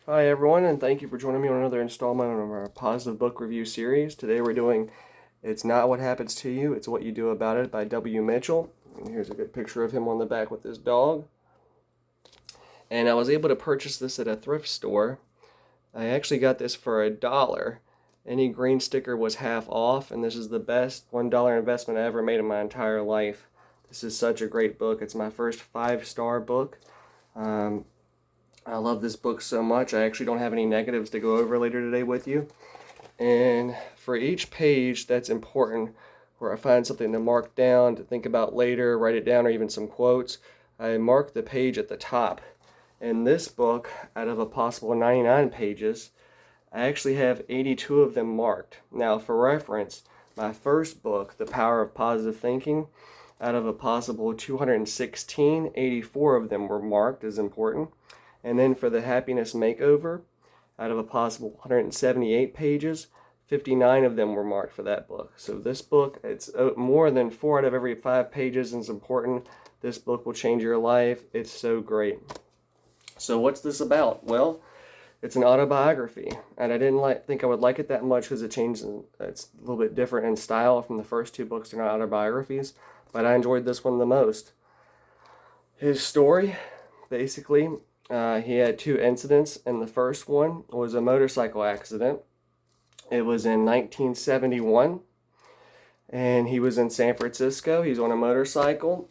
Hi everyone, and thank you for joining me on another installment of our positive book review series. Today we're doing It's Not What Happens to You, It's What You Do About It by W. Mitchell. And here's a good picture of him on the back with his dog. And I was able to purchase this at a thrift store. I actually got this for $1. Any green sticker was half off, and this is the best $1 investment I ever made in my entire life. This is such a great book. It's my first 5-star book. Um, I love this book so much. I actually don't have any negatives to go over later today with you. And for each page that's important, where I find something to mark down, to think about later, write it down, or even some quotes, I mark the page at the top. In this book, out of a possible 99 pages, I actually have 82 of them marked. Now, for reference, my first book, The Power of Positive Thinking, out of a possible 216, 84 of them were marked as important. And then for the Happiness Makeover, out of a possible 178 pages, 59 of them were marked for that book. So this book, it's more than 4 out of every 5 pages, and it's important. This book will change your life. It's so great. So what's this about? Well, it's an autobiography, and I didn't think I would like it that much because it's a little bit different in style from the first 2 books. They're not autobiographies, but I enjoyed this one the most. His story, basically, he had 2 incidents, and the first one was a motorcycle accident. It was in 1971, and he was in San Francisco. He's on a motorcycle.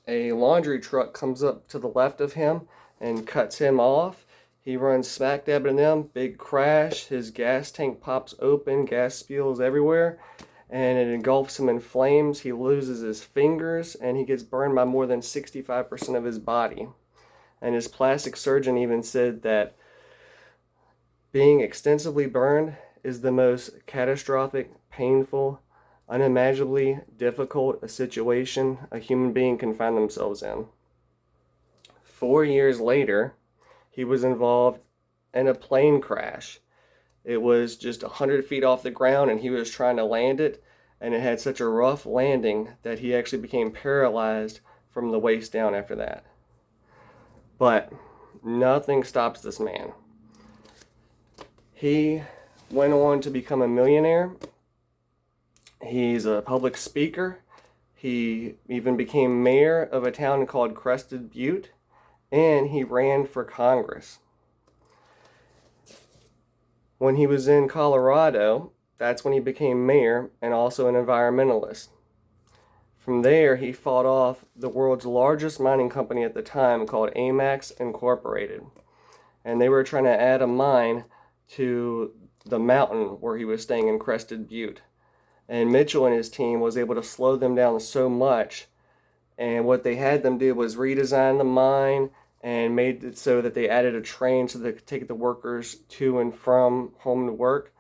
A laundry truck comes up to the left of him and cuts him off. He runs smack dab into them, big crash. His gas tank pops open, gas spills everywhere, and it engulfs him in flames. He loses his fingers, and he gets burned by more than 65% of his body. And his plastic surgeon even said that being extensively burned is the most catastrophic, painful, unimaginably difficult a situation a human being can find themselves in. 4 years later, he was involved in a plane crash. It was just 100 feet off the ground, and he was trying to land it, and it had such a rough landing that he actually became paralyzed from the waist down after that. But nothing stops this man. He went on to become a millionaire. He's a public speaker. He even became mayor of a town called Crested Butte, and he ran for Congress. When he was in Colorado, that's when he became mayor and also an environmentalist. From there, he fought off the world's largest mining company at the time called Amex Incorporated. And they were trying to add a mine to the mountain where he was staying in Crested Butte. And Mitchell and his team was able to slow them down so much. And what they had them do was redesign the mine and made it so that they added a train so they could take the workers to and from home to work.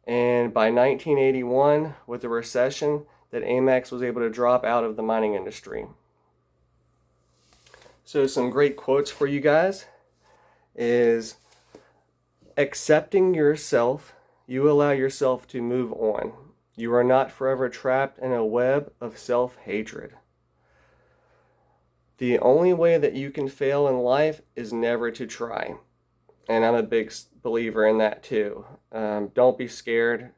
And by 1981, with the recession, that Amex was able to drop out of the mining industry. So some great quotes for you guys is accepting yourself, you allow yourself to move on. You are not forever trapped in a web of self-hatred. The only way that you can fail in life is never to try. And I'm a big believer in that too. Don't be scared.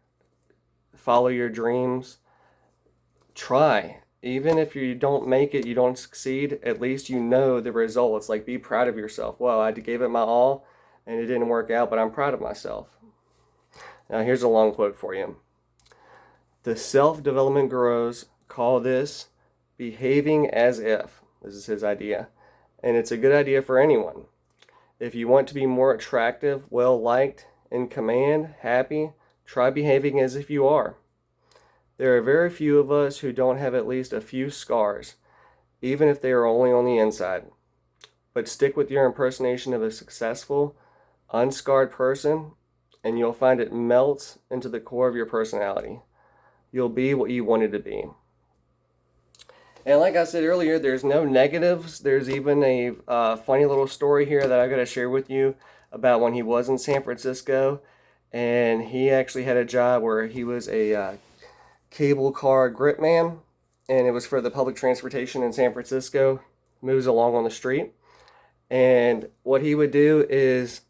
Follow your dreams. Try. Even if you don't make it, you don't succeed, at least you know the results. Like, be proud of yourself. Well, I gave it my all and it didn't work out, but I'm proud of myself. Now, here's a long quote for you. The self-development gurus call this behaving as if. This is his idea. And it's a good idea for anyone. If you want to be more attractive, well-liked, in command, happy, try behaving as if you are. There are very few of us who don't have at least a few scars, even if they are only on the inside. But stick with your impersonation of a successful, unscarred person, and you'll find it melts into the core of your personality. You'll be what you wanted to be. And like I said earlier, there's no negatives. There's even a funny little story here that I've got to share with you about when he was in San Francisco. And he actually had a job where he was a cable car grip man, and it was for the public transportation in San, moves along on the street. And what he would do is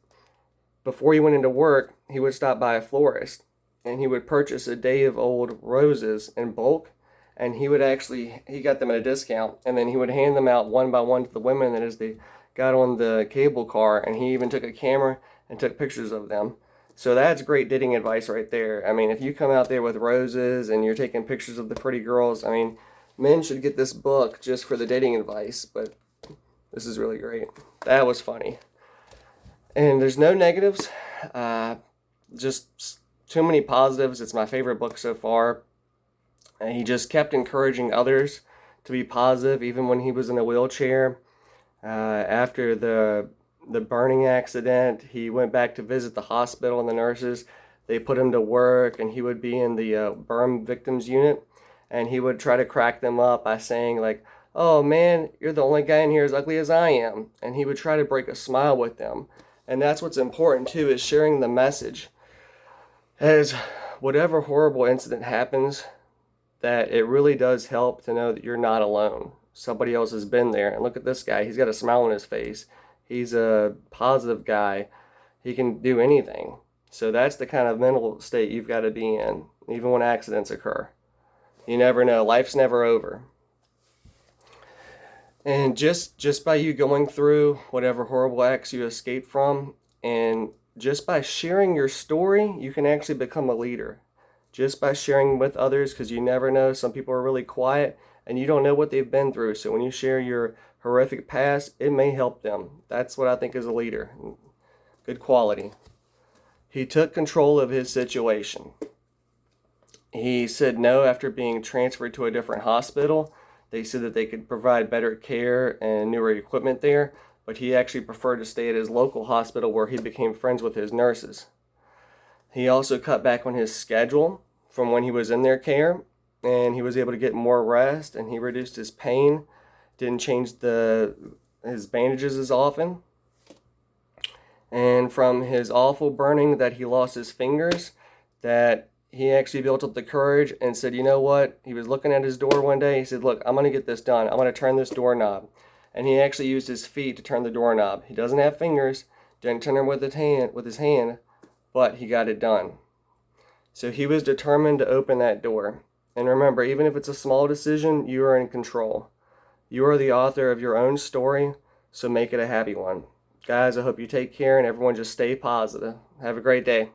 before he went into work, he would stop by a florist and he would purchase a day of old roses in bulk, and he got them at a discount, and then he would hand them out one by one to the women as they got on the cable car, and he even took a camera and took pictures of them. So that's great dating advice right there. I mean, if you come out there with roses and you're taking pictures of the pretty girls, I mean, men should get this book just for the dating advice, but this is really great. That was funny. And there's no negatives, just too many positives. It's my favorite book so far. And he just kept encouraging others to be positive, even when he was in a wheelchair. After the burning accident, he went back to visit the hospital and the nurses. They put him to work, and he would be in the burn victims unit, and he would try to crack them up by saying like, "Oh man, you're the only guy in here as ugly as I am," and he would try to break a smile with them. And that's what's important too, is sharing the message. As whatever horrible incident happens, that it really does help to know that you're not alone. Somebody else has been there. And look at this guy. He's got a smile on his face. He's a positive guy. He can do anything. So that's the kind of mental state you've got to be in, even when accidents occur. You never know. Life's never over. And just by you going through whatever horrible acts you escaped from, and just by sharing your story, you can actually become a leader. Just by sharing with others, because you never know. Some people are really quiet, and you don't know what they've been through. So when you share your horrific past, it may help them. That's what I think is a leader. Good quality. He took control of his situation. He said no after being transferred to a different hospital. They said that they could provide better care and newer equipment there, but he actually preferred to stay at his local hospital where he became friends with his nurses. He also cut back on his schedule from when he was in their care, and he was able to get more rest, and he reduced his pain, didn't change his bandages as often. And from his awful burning that he lost his fingers, that he actually built up the courage and said, you know what? He was looking at his door one day. He said, look, I'm going to get this done. I'm going to turn this doorknob. And he actually used his feet to turn the doorknob. He doesn't have fingers, didn't turn it with his hand, but he got it done. So he was determined to open that door. And remember, even if it's a small decision, you are in control. You are the author of your own story, so make it a happy one. Guys, I hope you take care and everyone just stay positive. Have a great day.